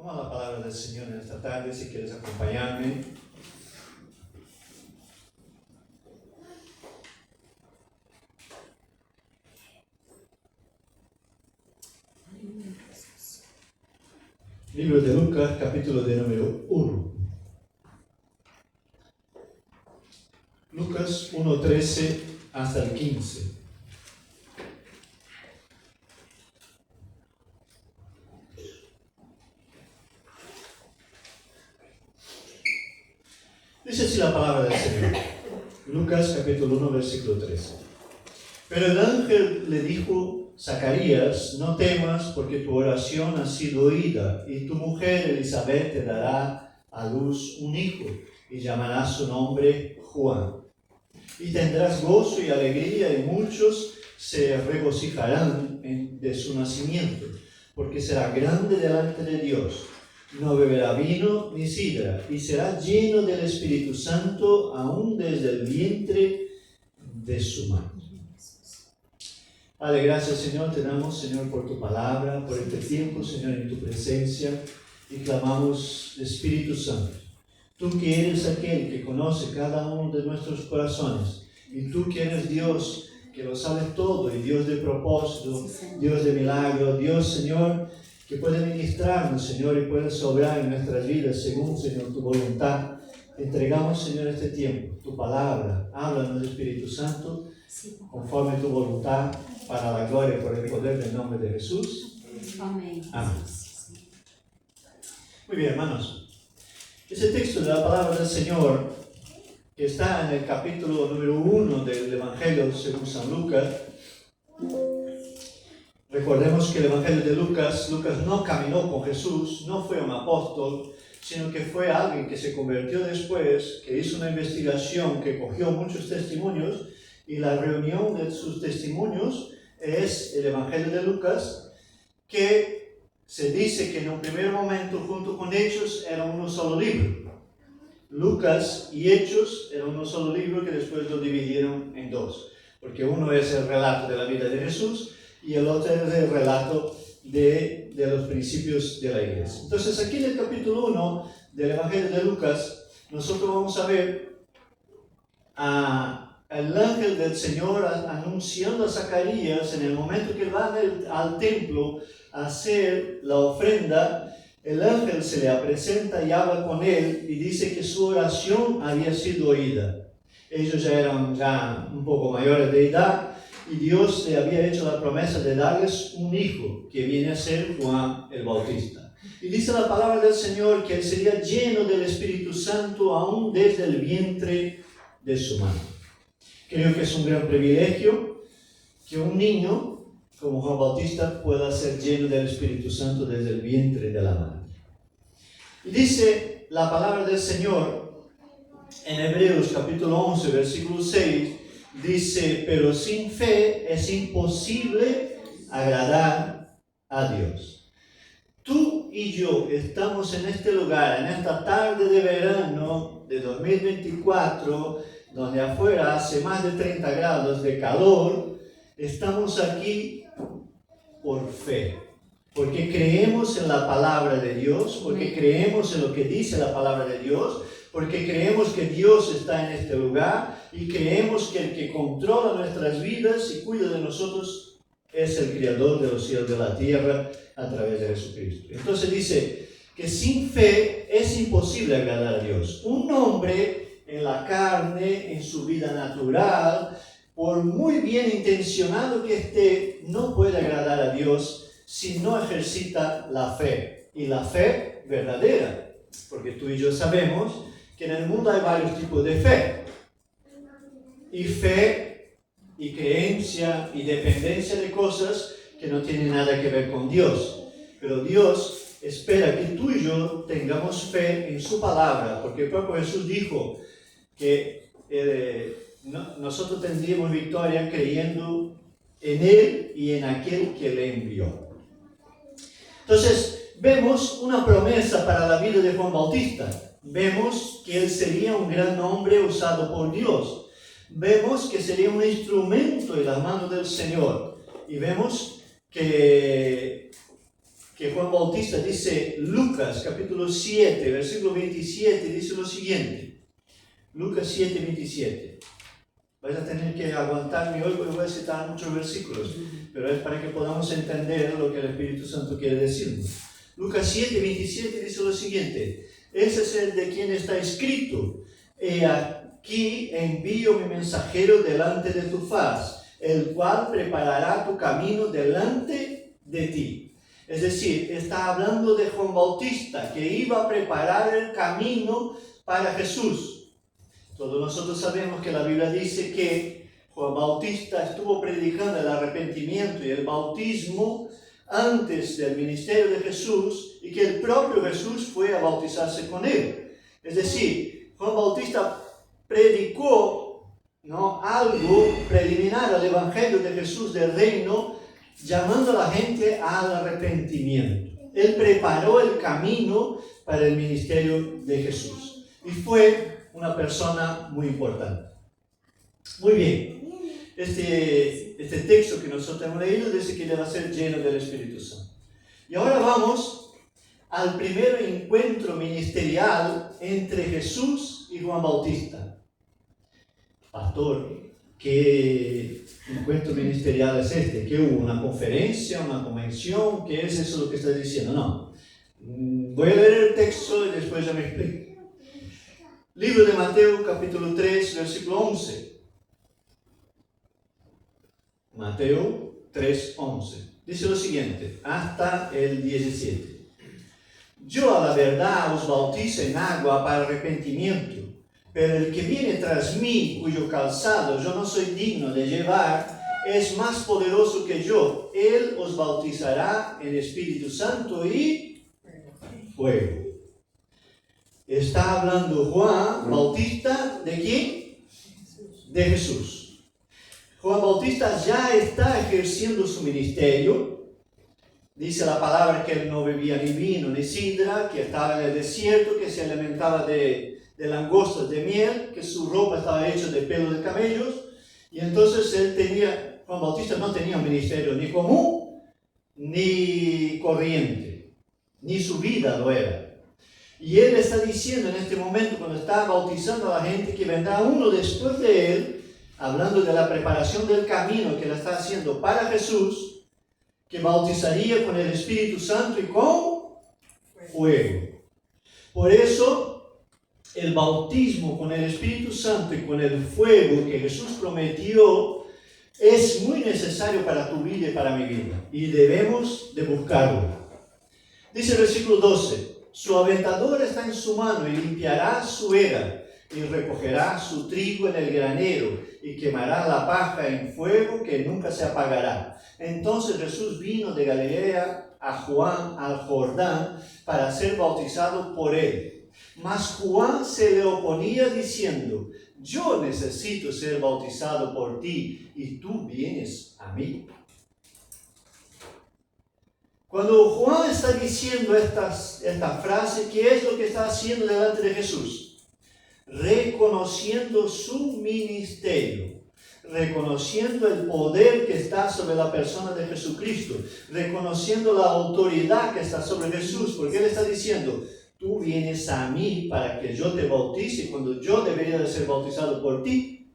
Vamos a la palabra del Señor en esta tarde, si quieres acompañarme. Libro de Lucas, capítulo de número 1. Lucas 1:13 hasta el 15. Dice así la palabra del Señor. Lucas capítulo 1, versículo 13. Pero el ángel le dijo: Zacarías, no temas, porque tu oración ha sido oída, y tu mujer Elizabeth te dará a luz un hijo, y llamarás su nombre Juan. Y tendrás gozo y alegría, y muchos se regocijarán de su nacimiento, porque será grande delante de Dios. No beberá vino ni sidra, y será lleno del Espíritu Santo aún desde el vientre de su madre. Dale gracias, Señor, te damos, Señor, por tu palabra, por este tiempo, Señor, en tu presencia, y clamamos, Espíritu Santo, tú que eres aquel que conoce cada uno de nuestros corazones, y tú que eres Dios, que lo sabes todo, y Dios de propósito, Dios de milagro, Dios, Señor, que puede ministrarnos, Señor, y puede sobrar en nuestras vidas según, Señor, tu voluntad. Te entregamos, Señor, este tiempo, tu palabra. Háblanos, Espíritu Santo, conforme tu voluntad, para la gloria y por el poder del nombre de Jesús. Amén. Amén. Muy bien, hermanos. Ese texto de la palabra del Señor, que está en el capítulo número 1 del Evangelio según San Lucas. Recordemos que el Evangelio de Lucas no caminó con Jesús, no fue un apóstol, sino que fue alguien que se convirtió después, que hizo una investigación, que cogió muchos testimonios, y la reunión de sus testimonios es el Evangelio de Lucas, que se dice que en un primer momento, junto con Hechos, era uno solo libro. Lucas y Hechos eran uno solo libro que después lo dividieron en dos, porque uno es el relato de la vida de Jesús, y el otro es el relato de los principios de la iglesia. Entonces, aquí en el capítulo 1 del Evangelio de Lucas, nosotros vamos a ver al ángel del Señor anunciando a Zacarías en el momento que va al templo a hacer la ofrenda. El ángel se le presenta y habla con él y dice que su oración había sido oída. Ellos ya eran un poco mayores de edad, y Dios le había hecho la promesa de darles un hijo, que viene a ser Juan el Bautista. Y dice la palabra del Señor que él sería lleno del Espíritu Santo aún desde el vientre de su madre. Creo que es un gran privilegio que un niño como Juan Bautista pueda ser lleno del Espíritu Santo desde el vientre de la madre. Y dice la palabra del Señor en Hebreos capítulo 11, versículo 6, dice: pero sin fe es imposible agradar a Dios. Tú y yo estamos en este lugar, en esta tarde de verano de 2024, donde afuera hace más de 30 grados de calor. Estamos aquí por fe, porque creemos en la palabra de Dios, porque creemos en lo que dice la palabra de Dios, porque creemos que Dios está en este lugar, y creemos que el que controla nuestras vidas y cuida de nosotros es el Creador de los cielos y de la tierra a través de Jesucristo. Entonces dice que sin fe es imposible agradar a Dios. Un hombre en la carne, en su vida natural, por muy bien intencionado que esté, no puede agradar a Dios si no ejercita la fe, y la fe verdadera, porque tú y yo sabemos que en el mundo hay varios tipos de fe, y fe y creencia y dependencia de cosas que no tienen nada que ver con Dios. Pero Dios espera que tú y yo tengamos fe en su palabra, porque el propio Jesús dijo que nosotros tendríamos victoria creyendo en Él y en aquel que le envió. Entonces, vemos una promesa para la vida de Juan Bautista. Vemos que él sería un gran hombre usado por Dios. Vemos que sería un instrumento en las manos del Señor. Y vemos que que Juan Bautista dice, Lucas capítulo 7, versículo 27, dice lo siguiente. Lucas 7, 27. Vais a tener que aguantarme hoy porque voy a citar muchos versículos, pero es para que podamos entender lo que el Espíritu Santo quiere decirnos. Lucas 7, 27 dice lo siguiente. Ese es el de quien está escrito. He aquí envío mi mensajero delante de tu faz, el cual preparará tu camino delante de ti. Es decir, está hablando de Juan Bautista, que iba a preparar el camino para Jesús. Todos nosotros sabemos que la Biblia dice que Juan Bautista estuvo predicando el arrepentimiento y el bautismo antes del ministerio de Jesús y que el propio Jesús fue a bautizarse con él. Es decir, Juan Bautista predicó, ¿no?, algo preliminar al Evangelio de Jesús del reino, llamando a la gente al arrepentimiento. Él preparó el camino para el ministerio de Jesús y fue una persona muy importante. Muy bien. Este texto que nosotros hemos leído dice que debe ser lleno del Espíritu Santo. Y ahora vamos al primer encuentro ministerial entre Jesús y Juan Bautista. Pastor, ¿qué encuentro ministerial es este? ¿Qué hubo? ¿Una conferencia? ¿Una convención? ¿Qué es eso lo que está diciendo? No. Voy a leer el texto y después ya me explico. Libro de Mateo, capítulo 3, versículo 11. Mateo 3, 11. Dice lo siguiente, hasta el 17. Yo a la verdad os bautizo en agua para arrepentimiento, pero el que viene tras mí, cuyo calzado yo no soy digno de llevar, es más poderoso que yo. Él os bautizará en Espíritu Santo y fuego. Está hablando Juan Bautista, ¿de quién? De Jesús. Juan Bautista ya está ejerciendo su ministerio. Dice la palabra que él no bebía ni vino ni sidra, que estaba en el desierto, que se alimentaba de langostas de miel, que su ropa estaba hecha de pelo de camellos. Y entonces Juan Bautista no tenía un ministerio ni común, ni corriente, ni su vida lo era. Y él está diciendo en este momento, cuando está bautizando a la gente, que vendrá uno después de él, hablando de la preparación del camino que él está haciendo para Jesús, que bautizaría con el Espíritu Santo y con fuego. Por eso, el bautismo con el Espíritu Santo y con el fuego que Jesús prometió es muy necesario para tu vida y para mi vida. Y debemos de buscarlo. Dice el versículo 12. Su aventador está en su mano y limpiará su era y recogerá su trigo en el granero y quemará la paja en fuego que nunca se apagará. Entonces Jesús vino de Galilea a Juan al Jordán para ser bautizado por él. Mas Juan se le oponía diciendo, yo necesito ser bautizado por ti y tú vienes a mí. Cuando Juan está diciendo esta frase, ¿qué es lo que está haciendo delante de Jesús? Reconociendo su ministerio, reconociendo el poder que está sobre la persona de Jesucristo, reconociendo la autoridad que está sobre Jesús, porque él está diciendo, tú vienes a mí para que yo te bautice cuando yo debería de ser bautizado por ti.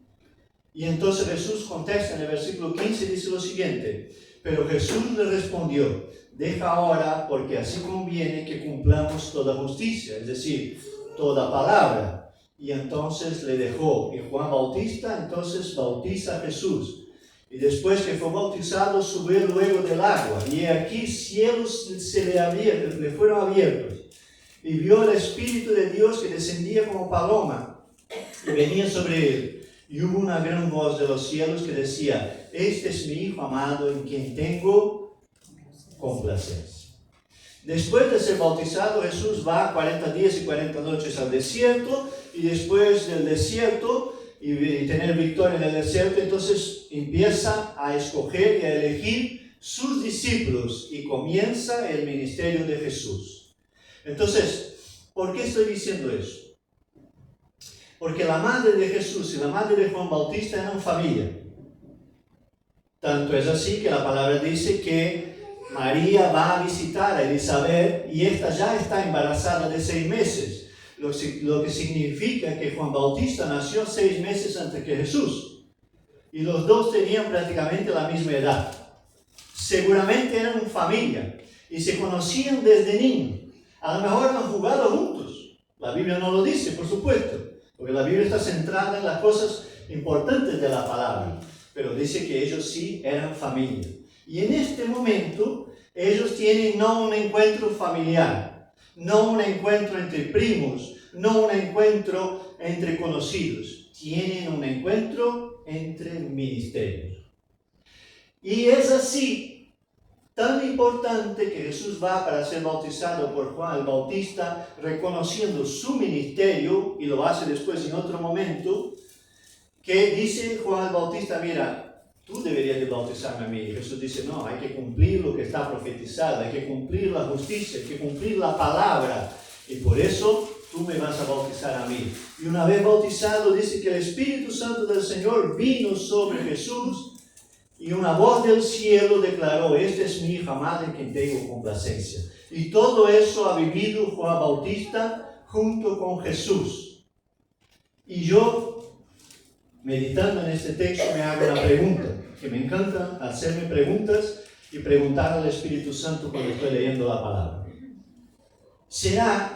Y entonces Jesús contesta en el versículo 15 y dice lo siguiente, pero Jesús le respondió, deja ahora, porque así conviene que cumplamos toda justicia, es decir, toda palabra. Y entonces le dejó. Y Juan Bautista entonces bautiza a Jesús. Y después que fue bautizado, subió luego del agua. Y aquí cielos le fueron abiertos. Y vio el Espíritu de Dios que descendía como paloma y venía sobre él. Y hubo una gran voz de los cielos que decía, este es mi Hijo amado en quien tengo complacencia. Después de ser bautizado, Jesús va 40 días y 40 noches al desierto, y después del desierto, y tener victoria en el desierto, entonces empieza a escoger y a elegir sus discípulos, y comienza el ministerio de Jesús. Entonces, ¿por qué estoy diciendo eso? Porque la madre de Jesús y la madre de Juan Bautista eran familia. Tanto es así que la palabra dice que María va a visitar a Elizabeth y esta ya está embarazada de 6 meses, lo que significa que Juan Bautista nació 6 meses antes que Jesús. Y los dos tenían prácticamente la misma edad. Seguramente eran familia y se conocían desde niños. A lo mejor han jugado juntos. La Biblia no lo dice, por supuesto, porque la Biblia está centrada en las cosas importantes de la palabra. Pero dice que ellos sí eran familia. Y en este momento, ellos tienen no un encuentro familiar, no un encuentro entre primos, no un encuentro entre conocidos. Tienen un encuentro entre ministerios. Y es así, tan importante, que Jesús va para ser bautizado por Juan el Bautista, reconociendo su ministerio, y lo hace después en otro momento, que dice Juan el Bautista: mira, tú deberías de bautizarme a mí. Y Jesús dice: no, hay que cumplir lo que está profetizado, hay que cumplir la justicia, hay que cumplir la palabra, y por eso tú me vas a bautizar a mí. Y una vez bautizado, dice que el Espíritu Santo del Señor vino sobre Jesús, y una voz del cielo declaró: esta es mi hija amada en quien tengo complacencia. Y todo eso ha vivido Juan Bautista junto con Jesús. Y yo, meditando en este texto, me hago una pregunta, que me encanta hacerme preguntas y preguntar al Espíritu Santo cuando estoy leyendo la palabra. ¿Será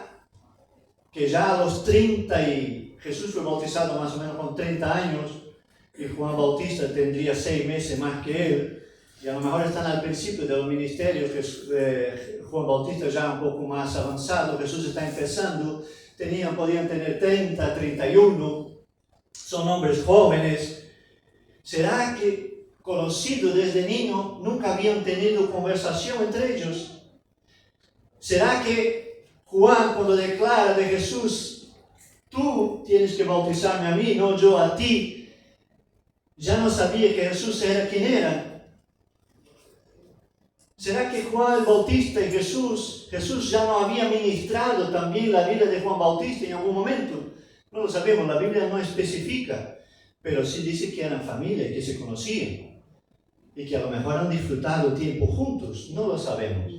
que ya a los 30, y Jesús fue bautizado más o menos con 30 años, y Juan Bautista tendría 6 meses más que él, y a lo mejor están al principio de los ministerios, Juan Bautista ya un poco más avanzado, Jesús está empezando, podían tener 30, 31, son hombres jóvenes? ¿Será que, conocidos desde niño, nunca habían tenido conversación entre ellos? ¿Será que Juan, cuando declara de Jesús: tú tienes que bautizarme a mí, no yo a ti, ya no sabía que Jesús era quien era? ¿Será que Juan el Bautista y Jesús ya no había ministrado también la vida de Juan Bautista en algún momento? No lo sabemos, la Biblia no especifica, pero sí dice que eran familia, que se conocían y que a lo mejor han disfrutado tiempo juntos, no lo sabemos.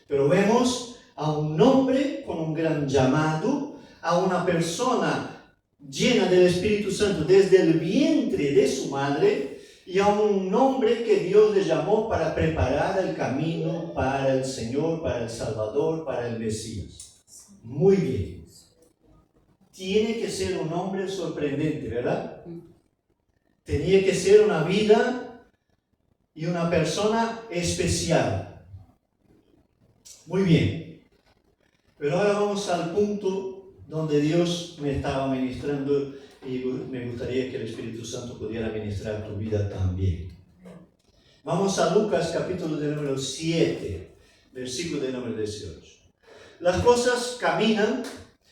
Pero vemos a un hombre con un gran llamado, a una persona llena del Espíritu Santo desde el vientre de su madre, y a un hombre que Dios le llamó para preparar el camino para el Señor, para el Salvador, para el Mesías. Muy bien. Tiene que ser un hombre sorprendente, ¿verdad? Tenía que ser una vida y una persona especial. Muy bien. Pero ahora vamos al punto donde Dios me estaba ministrando, y me gustaría que el Espíritu Santo pudiera ministrar tu vida también. Vamos a Lucas capítulo de número 7, versículo de número 18. Las cosas caminan.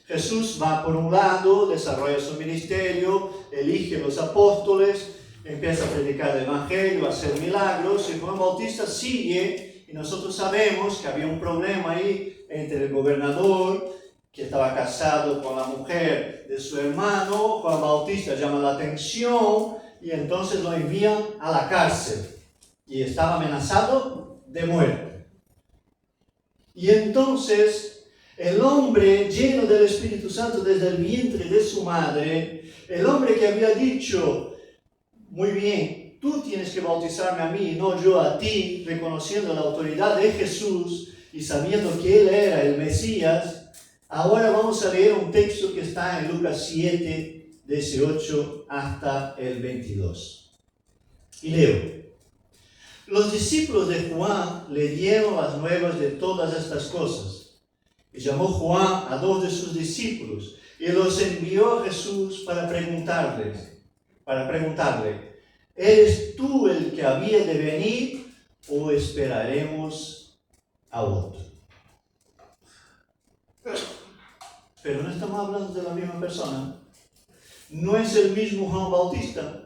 Jesús va por un lado, desarrolla su ministerio, elige los apóstoles, empieza a predicar el Evangelio, a hacer milagros, y Juan Bautista sigue, y nosotros sabemos que había un problema ahí entre el gobernador, que estaba casado con la mujer de su hermano. Juan Bautista llama la atención y entonces lo envían a la cárcel, y estaba amenazado de muerte. Y entonces el hombre lleno del Espíritu Santo desde el vientre de su madre, el hombre que había dicho: muy bien, tú tienes que bautizarme a mí, no yo a ti, reconociendo la autoridad de Jesús y sabiendo que él era el Mesías. Ahora vamos a leer un texto que está en Lucas 7, 18 hasta el 22. Y leo: los discípulos de Juan le dieron las nuevas de todas estas cosas. Y llamó Juan a 2 de sus discípulos y los envió a Jesús para preguntarle: ¿eres tú el que había de venir o esperaremos a otro? Pero no estamos hablando de la misma persona. No es el mismo Juan Bautista.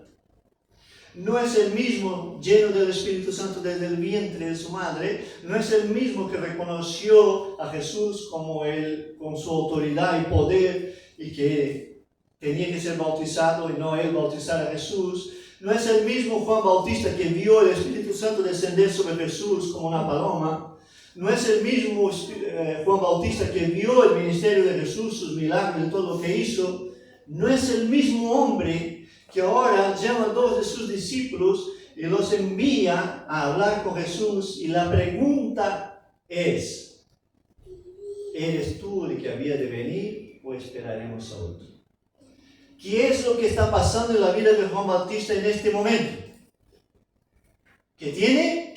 No es el mismo lleno del Espíritu Santo desde el vientre de su madre. No es el mismo que reconoció a Jesús como él, con su autoridad y poder, y que tenía que ser bautizado y no él bautizar a Jesús. No es el mismo Juan Bautista que vio el Espíritu Santo descender sobre Jesús como una paloma. No es el mismo Juan Bautista que vio el ministerio de Jesús, sus milagros y todo lo que hizo. No es el mismo hombre que ahora llama a dos de sus discípulos y los envía a hablar con Jesús. Y la pregunta es, ¿eres tú el que había de venir o esperaremos a otro? ¿Qué es lo que está pasando en la vida de Juan Bautista en este momento? Que tiene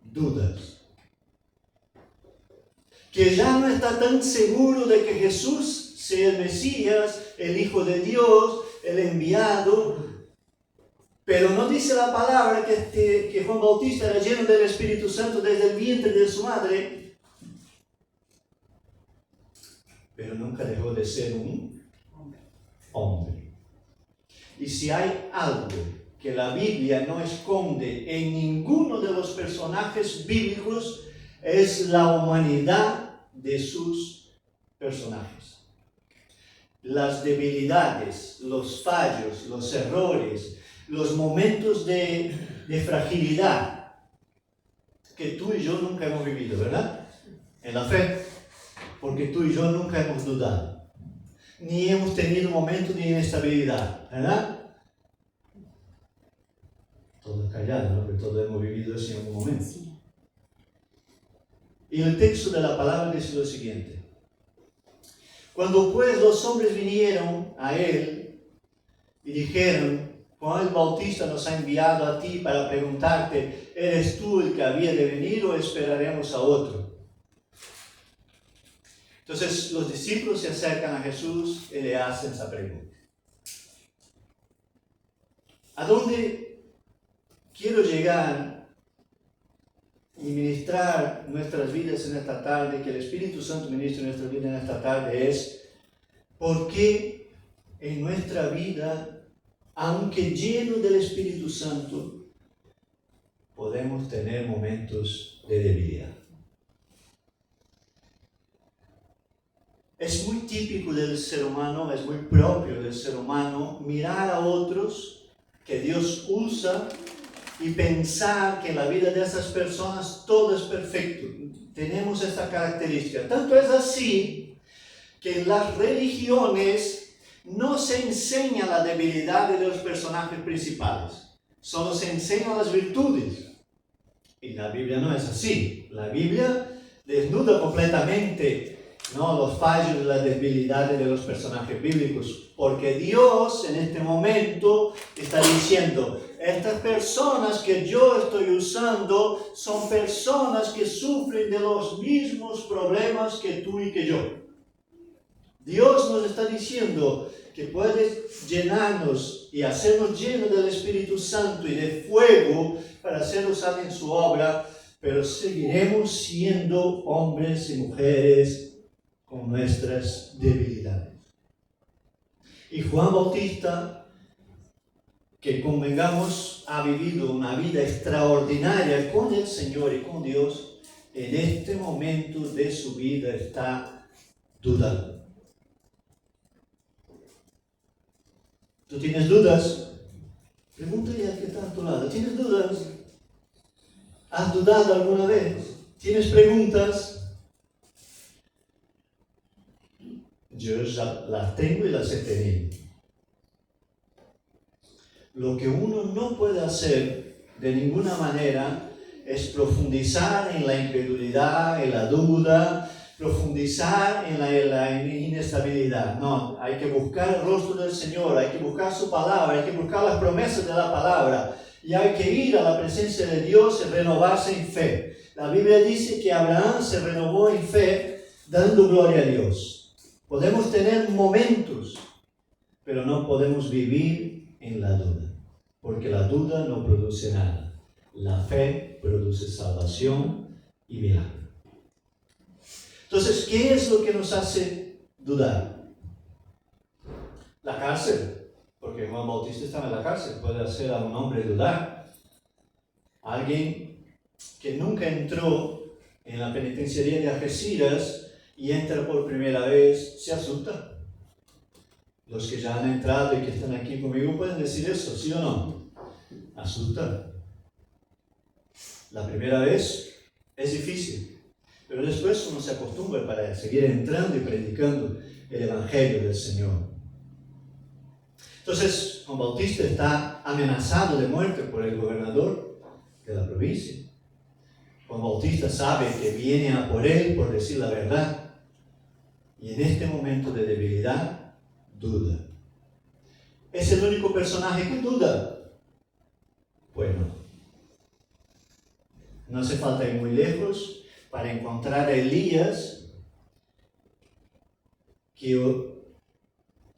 dudas. Que ya no está tan seguro de que Jesús sea el Mesías, el Hijo de Dios, el enviado. Pero no dice la palabra que Juan Bautista era lleno del Espíritu Santo desde el vientre de su madre. Pero nunca dejó de ser un hombre. Y si hay algo que la Biblia no esconde en ninguno de los personajes bíblicos, es la humanidad de sus personajes. Las debilidades, los fallos, los errores, los momentos de fragilidad que tú y yo nunca hemos vivido, ¿verdad? En la fe, porque tú y yo nunca hemos dudado, ni hemos tenido momentos de inestabilidad, ¿verdad? Todos callados, ¿no? Porque todos hemos vivido eso en algún momento. Y el texto de la palabra dice lo siguiente: cuando pues los hombres vinieron a él y dijeron, Juan el Bautista nos ha enviado a ti para preguntarte, ¿eres tú el que había de venir o esperaremos a otro? Entonces los discípulos se acercan a Jesús y le hacen esa pregunta. ¿A dónde quiero llegar y ministrar nuestras vidas en esta tarde, que el Espíritu Santo ministre nuestra vida en esta tarde? Es ¿por qué en nuestra vida, aunque lleno del Espíritu Santo, podemos tener momentos de debilidad? Es muy típico del ser humano, es muy propio del ser humano mirar a otros que Dios usa y pensar que en la vida de esas personas todo es perfecto. Tenemos esta característica. Tanto es así que en las religiones no se enseña la debilidad de los personajes principales, solo se enseñan las virtudes. Y la Biblia no es así. La Biblia desnuda completamente, ¿no?, los fallos y las debilidades de los personajes bíblicos, porque Dios en este momento está diciendo, estas personas que yo estoy usando son personas que sufren de los mismos problemas que tú y que yo. Dios nos está diciendo que puede llenarnos y hacernos llenos del Espíritu Santo y de fuego para ser usados en su obra, pero seguiremos siendo hombres y mujeres con nuestras debilidades. Y Juan Bautista, que convengamos, ha vivido una vida extraordinaria con el Señor y con Dios, en este momento de su vida está dudando. ¿Tú tienes dudas? Pregúntale al que está a tu lado. ¿Tienes dudas? ¿Has dudado alguna vez? ¿Tienes preguntas? Yo ya las tengo y las he tenido. Lo que uno no puede hacer de ninguna manera es profundizar en la incredulidad, en la duda, profundizar en la inestabilidad. No, hay que buscar el rostro del Señor, hay que buscar su palabra, hay que buscar las promesas de la palabra y hay que ir a la presencia de Dios y renovarse en fe. La Biblia dice que Abraham se renovó en fe dando gloria a Dios. Podemos tener momentos, pero no podemos vivir en la duda, porque la duda no produce nada. La fe produce salvación y milagro. Entonces, ¿qué es lo que nos hace dudar? La cárcel, porque Juan Bautista estaba en la cárcel, puede hacer a un hombre dudar. Alguien que nunca entró en la penitenciaría de Algeciras y entra por primera vez, se asusta. Los que ya han entrado y que están aquí conmigo pueden decir eso, ¿sí o no? Asusta. La primera vez es difícil, pero después uno se acostumbra para seguir entrando y predicando el Evangelio del Señor. Entonces, Juan Bautista está amenazado de muerte por el gobernador de la provincia. Juan Bautista sabe que viene a por él por decir la verdad. Y en este momento de debilidad, duda. ¿Es el único personaje que duda? Pues no. No hace falta ir muy lejos para encontrar a Elías, que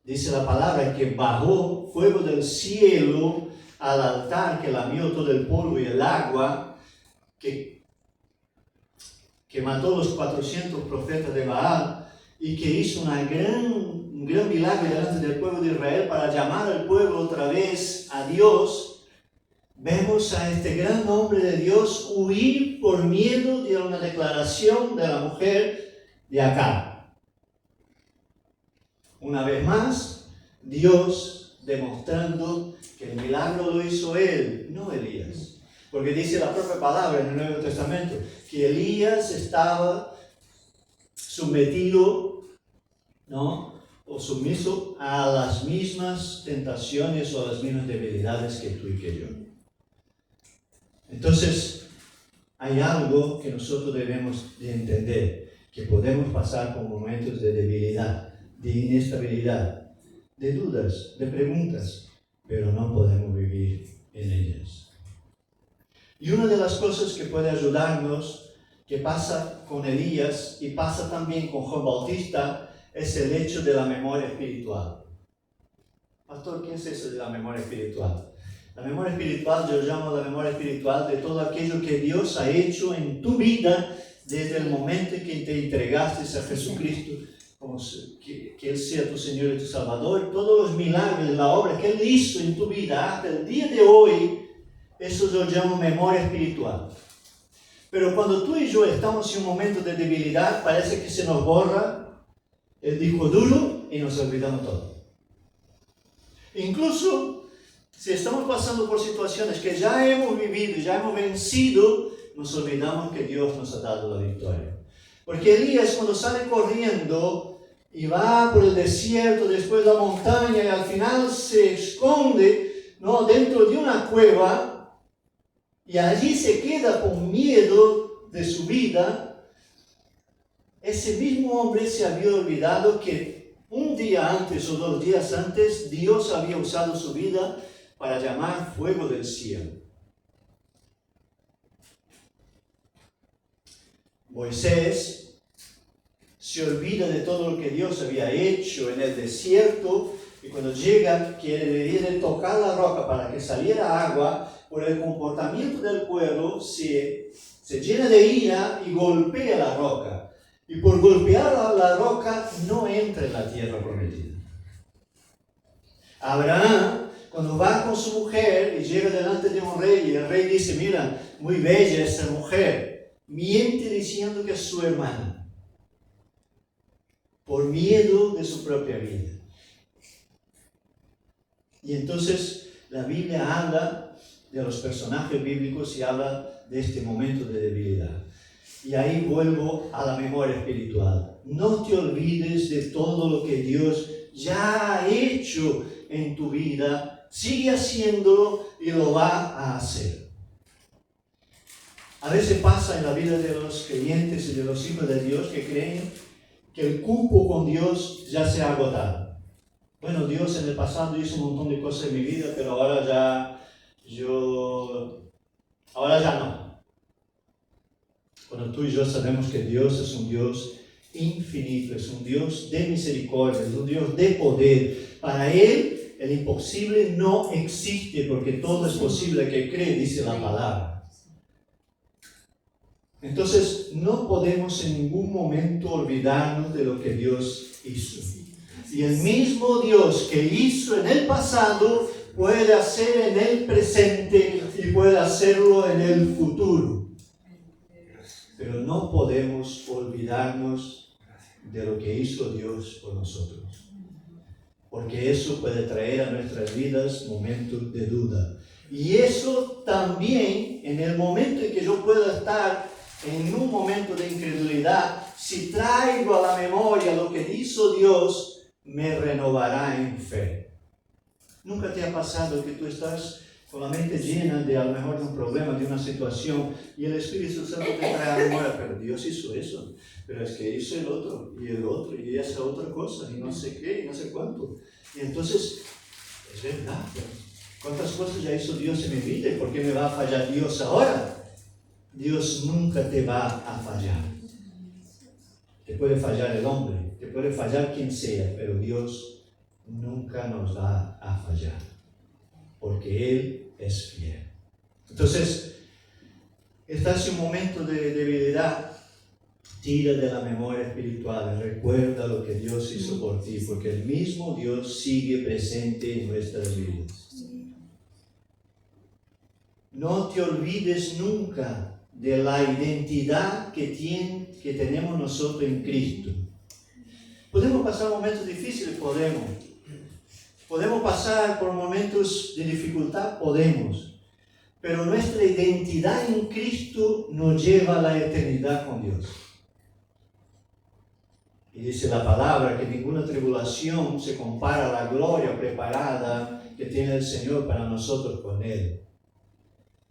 dice la palabra que bajó fuego del cielo al altar, que lamió todo el polvo y el agua, que mató los 400 profetas de Baal y que hizo un gran milagro delante del pueblo de Israel para llamar al pueblo otra vez a Dios. Vemos a este gran hombre de Dios huir por miedo de una declaración de la mujer de Acab. Una vez más, Dios demostrando que el milagro lo hizo él, no Elías. Porque dice la propia palabra en el Nuevo Testamento que Elías estaba sometido, ¿no?, o sumiso a las mismas tentaciones o a las mismas debilidades que tú y que yo. Entonces, hay algo que nosotros debemos de entender, que podemos pasar por momentos de debilidad, de inestabilidad, de dudas, de preguntas, pero no podemos vivir en ellas. Y una de las cosas que puede ayudarnos, que pasa con Elías y pasa también con Juan Bautista, es el hecho de la memoria espiritual. Pastor, ¿qué es eso de la memoria espiritual? La memoria espiritual, yo llamo la memoria espiritual de todo aquello que Dios ha hecho en tu vida desde el momento en que te entregaste a Jesucristo, como que Él sea tu Señor y tu Salvador, todos los milagros, la obra que Él hizo en tu vida hasta el día de hoy, eso yo llamo memoria espiritual. Pero cuando tú y yo estamos en un momento de debilidad, parece que se nos borra el disco duro y nos olvidamos todo. Incluso si estamos pasando por situaciones que ya hemos vivido, ya hemos vencido, nos olvidamos que Dios nos ha dado la victoria. Porque Elías, cuando sale corriendo y va por el desierto, después la montaña y al final se esconde, ¿no?, dentro de una cueva y allí se queda con miedo de su vida, ese mismo hombre se había olvidado que un día antes o 2 días antes Dios había usado su vida para llamar fuego del cielo. Moisés se olvida de todo lo que Dios había hecho en el desierto y cuando llega quiere tocar la roca para que saliera agua. Por el comportamiento del pueblo se llena de ira y golpea la roca. Y por golpear la roca no entra en la tierra prometida. Abraham, cuando va con su mujer y llega delante de un rey y el rey dice, mira, muy bella esta mujer, miente diciendo que es su hermana, por miedo de su propia vida. Y entonces la Biblia habla de los personajes bíblicos y habla de este momento de debilidad. Y ahí vuelvo a la memoria espiritual. No te olvides de todo lo que Dios ya ha hecho en tu vida, sigue haciéndolo y lo va a hacer. A veces pasa en la vida de los creyentes y de los hijos de Dios que creen que el cupo con Dios ya se ha agotado. Bueno, Dios en el pasado hizo un montón de cosas en mi vida, pero ahora ya no. Cuando tú y yo sabemos que Dios es un Dios infinito, es un Dios de misericordia, es un Dios de poder. Para Él el imposible no existe porque todo es posible que cree, dice la palabra. Entonces no podemos en ningún momento olvidarnos de lo que Dios hizo. Y el mismo Dios que hizo en el pasado puede hacer en el presente y puede hacerlo en el futuro. Pero no podemos olvidarnos de lo que hizo Dios por nosotros. porque eso puede traer a nuestras vidas momentos de duda. Y eso también, en el momento en que yo pueda estar en un momento de incredulidad, si traigo a la memoria lo que hizo Dios, me renovará en fe. ¿Nunca te ha pasado que tú estás con la mente llena de a lo mejor de un problema, de una situación, y el Espíritu Santo te trae a la memoria, pero Dios hizo eso, pero es que hizo el otro, y esa otra cosa, y no sé qué, y no sé cuánto? Y entonces, es verdad, ¿cuántas cosas ya hizo Dios en mi vida? ¿Y por qué me va a fallar Dios ahora? Dios nunca te va a fallar. Te puede fallar el hombre, te puede fallar quien sea, pero Dios nunca nos va a fallar, porque Él es fiel. Entonces, estás en un momento de debilidad, tira de la memoria espiritual, recuerda lo que Dios hizo por ti, porque el mismo Dios sigue presente en nuestras vidas. No te olvides nunca de la identidad que tenemos nosotros en Cristo. Podemos pasar momentos difíciles, podemos pasar por momentos de dificultad, podemos, pero nuestra identidad en Cristo nos lleva a la eternidad con Dios. Y dice la palabra que ninguna tribulación se compara a la gloria preparada que tiene el Señor para nosotros con Él.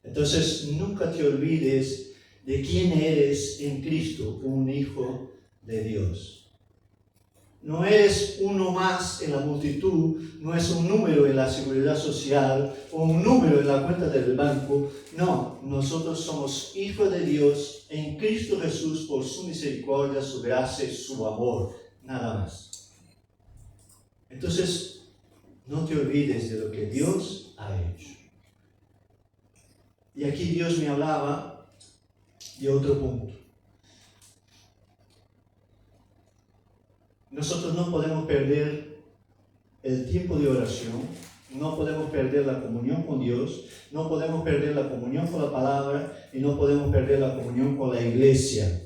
Entonces, nunca te olvides de quién eres en Cristo, un hijo de Dios. No eres uno más en la multitud, no es un número en la seguridad social o un número en la cuenta del banco. No, nosotros somos hijos de Dios en Cristo Jesús por su misericordia, su gracia y su amor, nada más. Entonces, no te olvides de lo que Dios ha hecho. Y aquí Dios me hablaba de otro punto. Nosotros no podemos perder el tiempo de oración, no podemos perder la comunión con Dios, no podemos perder la comunión con la palabra y no podemos perder la comunión con la iglesia.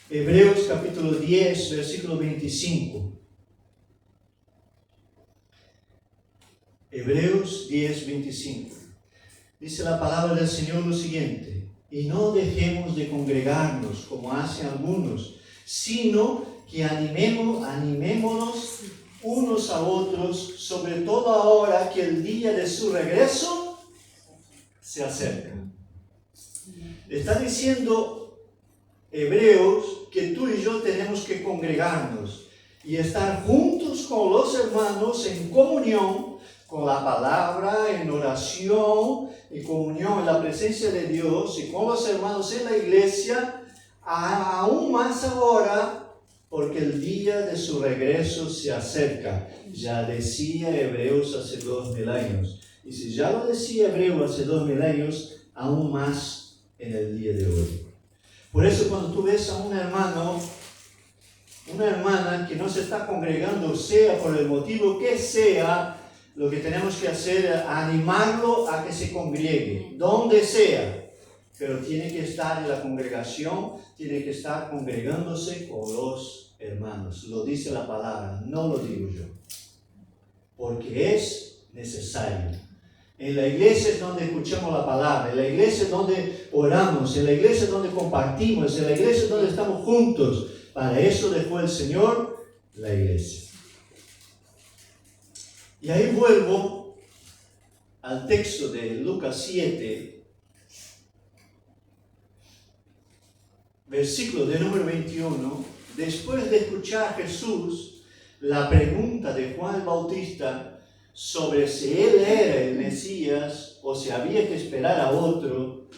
Hebreos capítulo 10, versículo 25. Hebreos 10, 25. Dice la palabra del Señor lo siguiente: y no dejemos de congregarnos como hacen algunos, sino que animémonos unos a otros, sobre todo ahora que el día de su regreso se acerca. Está diciendo Hebreos que tú y yo tenemos que congregarnos y estar juntos con los hermanos en comunión con la palabra, en oración, en comunión en la presencia de Dios y con los hermanos en la iglesia, aún más ahora, porque el día de su regreso se acerca. Ya decía Hebreos hace 2000 años. Y si ya lo decía Hebreos hace 2000 años, aún más en el día de hoy. Por eso cuando tú ves a un hermano, una hermana que no se está congregando, sea por el motivo que sea, lo que tenemos que hacer es animarlo a que se congregue, donde sea. Pero tiene que estar en la congregación, tiene que estar congregándose con los hermanos. Lo dice la palabra, no lo digo yo. Porque es necesario. En la iglesia es donde escuchamos la palabra, en la iglesia es donde oramos, en la iglesia es donde compartimos, en la iglesia es donde estamos juntos. Para eso dejó el Señor la iglesia. Y ahí vuelvo al texto de Lucas 7, versículo de número 21. Después de escuchar a Jesús la pregunta de Juan el Bautista sobre si él era el Mesías o si había que esperar a otro,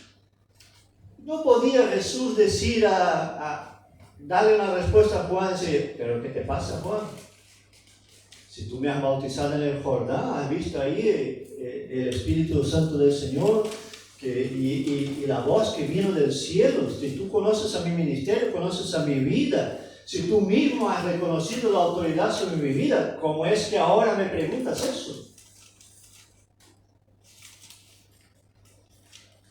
no podía Jesús decir darle una respuesta a Juan y decir: ¿pero qué te pasa, Juan? Si tú me has bautizado en el Jordán, has visto ahí el Espíritu Santo del Señor y la voz que vino del cielo. Si tú conoces a mi ministerio, conoces a mi vida, si tú mismo has reconocido la autoridad sobre mi vida, ¿cómo es que ahora me preguntas eso?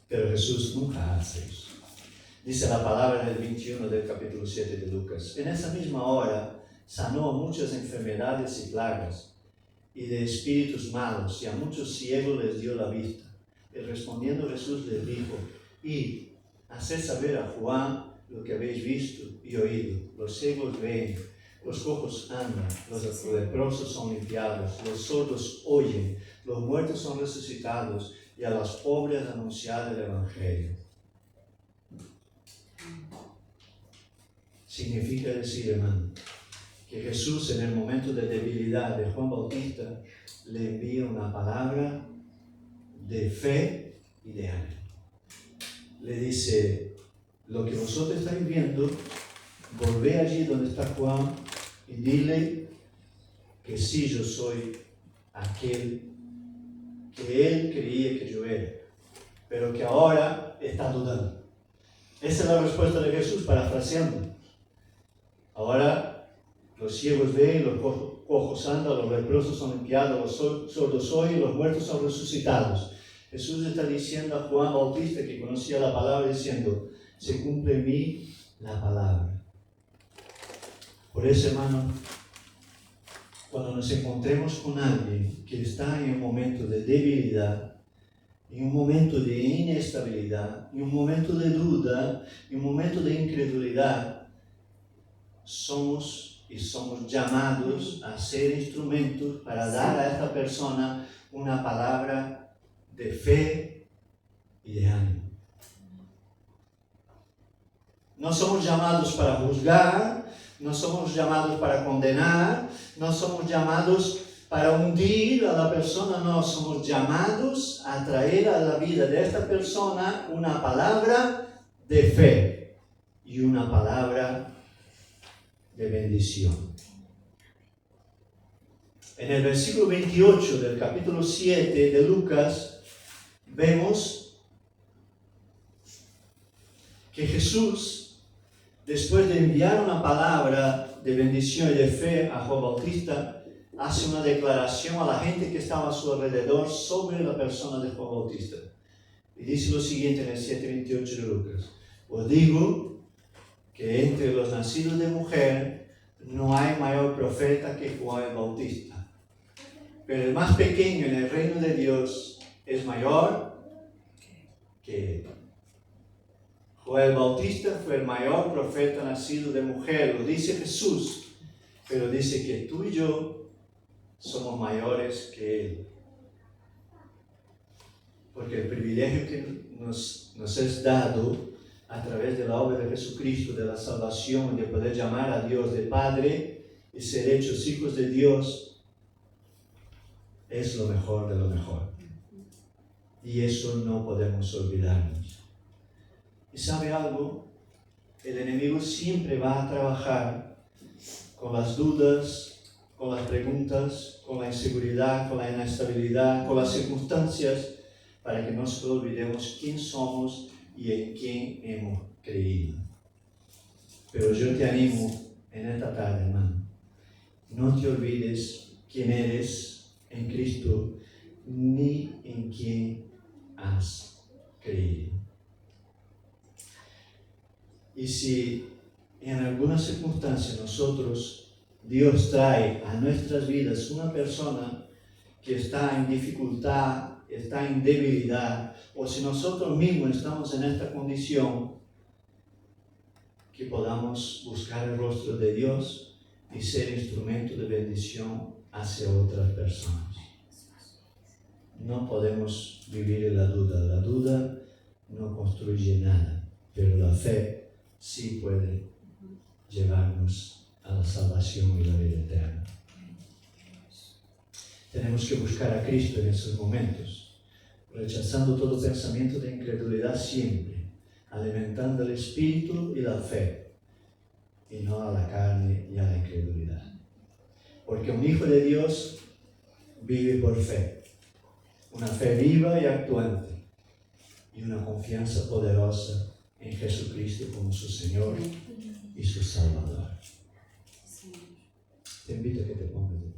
Pero Jesús nunca hace eso. Dice la palabra en el 21 del capítulo 7 de Lucas: en esa misma hora sanó muchas enfermedades y plagas, y de espíritus malos, y a muchos ciegos les dio la vista. Y respondiendo Jesús les dijo: id, haced saber a Juan lo que habéis visto y oído. Los ciegos ven, los cojos andan, los leprosos son limpiados, los sordos oyen, los muertos son resucitados, y a los pobres anunciado el Evangelio. Significa decir, hermano, que Jesús en el momento de debilidad de Juan Bautista le envía una palabra de fe y de ánimo. Le dice: lo que vosotros estáis viendo, volvé allí donde está Juan y dile que sí, yo soy aquel que él creía que yo era, pero que ahora está dudando. Esa es la respuesta de Jesús, parafraseando. Ahora los ciegos ven, los cojos andan, los leprosos son limpiados, los sordos oyen, los muertos son resucitados. Jesús está diciendo a Juan Bautista, que conocía la palabra, diciendo: se cumple en mí la palabra. Por eso, hermano, cuando nos encontremos con alguien que está en un momento de debilidad, en un momento de inestabilidad, en un momento de duda, en un momento de incredulidad, somos llamados a ser instrumentos para dar a esta persona una palabra de fe y de ánimo. No somos llamados para juzgar, no somos llamados para condenar, no somos llamados para hundir a la persona, no, somos llamados a traer a la vida de esta persona una palabra de fe y una palabra de bendición. En el versículo 28 del capítulo 7 de Lucas vemos que Jesús, después de enviar una palabra de bendición y de fe a Juan Bautista, hace una declaración a la gente que estaba a su alrededor sobre la persona de Juan Bautista. Y dice lo siguiente en el 7:28 de Lucas: os digo que entre los nacidos de mujer no hay mayor profeta que Juan el Bautista. Pero el más pequeño en el reino de Dios es mayor que él. Juan el Bautista fue el mayor profeta nacido de mujer, lo dice Jesús, pero dice que tú y yo somos mayores que él. Porque el privilegio que nos es dado a través de la obra de Jesucristo, de la salvación, de poder llamar a Dios de Padre y ser hechos hijos de Dios, es lo mejor de lo mejor. Y eso no podemos olvidarnos. ¿Y sabe algo? El enemigo siempre va a trabajar con las dudas, con las preguntas, con la inseguridad, con la inestabilidad, con las circunstancias, para que no nos olvidemos quién somos y en quién hemos creído. Pero yo te animo en esta tarde, hermano, no te olvides quién eres en Cristo, ni en quién has creído. Y si en alguna circunstancia Dios trae a nuestras vidas una persona que está en dificultad, está en debilidad, o si nosotros mismos estamos en esta condición, que podamos buscar el rostro de Dios y ser instrumento de bendición hacia otras personas. No podemos vivir en la duda. La duda no construye nada, pero la fe sí puede llevarnos a la salvación y la vida eterna. Tenemos que buscar a Cristo en esos momentos, rechazando todo pensamiento de incredulidad siempre, alimentando el espíritu y la fe, y no a la carne y a la incredulidad. Porque un hijo de Dios vive por fe, una fe viva y actuante, y una confianza poderosa en Jesucristo como su Señor y su Salvador. Te invito a que te pongas de pie.